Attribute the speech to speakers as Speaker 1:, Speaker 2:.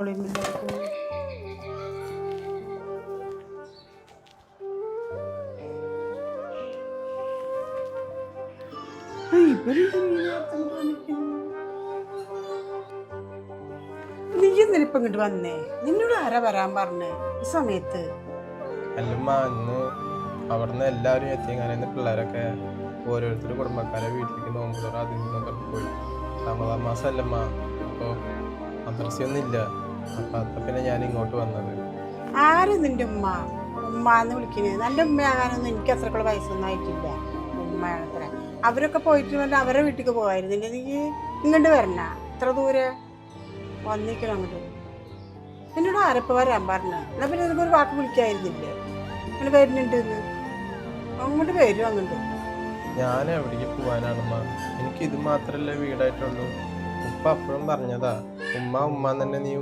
Speaker 1: ഒളിമ്പിലേക്ക് നീ എന്തിനിപ്പം ഇങ്ങോട്ട് വന്നേ? നിന്നോട് ആരാ വരാൻ പറഞ്ഞേ ഈ സമയത്ത്?
Speaker 2: അല്ലമ്മ ഇന്ന് അവിടുന്ന് എല്ലാവരും എത്തിയങ്ങനെ പിള്ളേരൊക്കെ ഓരോരുത്തർ കുടുംബക്കാരെ വീട്ടിലേക്ക് നോമ്പുറ അതിനൊക്കെ പോയി. റമദാൻ മാസം അല്ലമ്മ, അപ്പോൾ മദ്രസയൊന്നും ഇല്ല. അപ്പം പിന്നെ ഞാൻ ഇങ്ങോട്ട് വന്നത്.
Speaker 1: ആര് നിന്റെ ഉമ്മ ഉമ്മാന്ന് വിളിക്കുന്നത്? എൻ്റെ ഉമ്മയാകാനൊന്നും എനിക്ക് അത്രക്കുള്ള വയസ്സൊന്നും ആയിട്ടില്ല. ഉമ്മയാണത്ര. അവരൊക്കെ പോയിട്ട് വല്ല അവരുടെ വീട്ടിലേക്ക് പോകായിരുന്നില്ല. നീ ഇങ്ങോട്ട് വരണ ഇത്ര ദൂരെ വന്നിക്കണം അങ്ങോട്ട്. എന്നോട് ആരപ്പം വരാൻ പറഞ്ഞ? എന്നാൽ പിന്നെ എനിക്കൊരു വാക്ക് വിളിക്കായിരുന്നില്ലേ അങ്ങനെ വരുന്നുണ്ട് എന്ന്? അങ്ങോട്ട് വരും അങ്ങോട്ട്.
Speaker 2: ഞാൻ എവിടേക്ക് പോകാനാണമ്മ? എനിക്ക് ഇത് മാത്രമല്ലേ വീടായിട്ടുള്ളൂ. ഉപ്പ അപ്പോഴും പറഞ്ഞതാ, ഉമ്മ തന്നെ നീ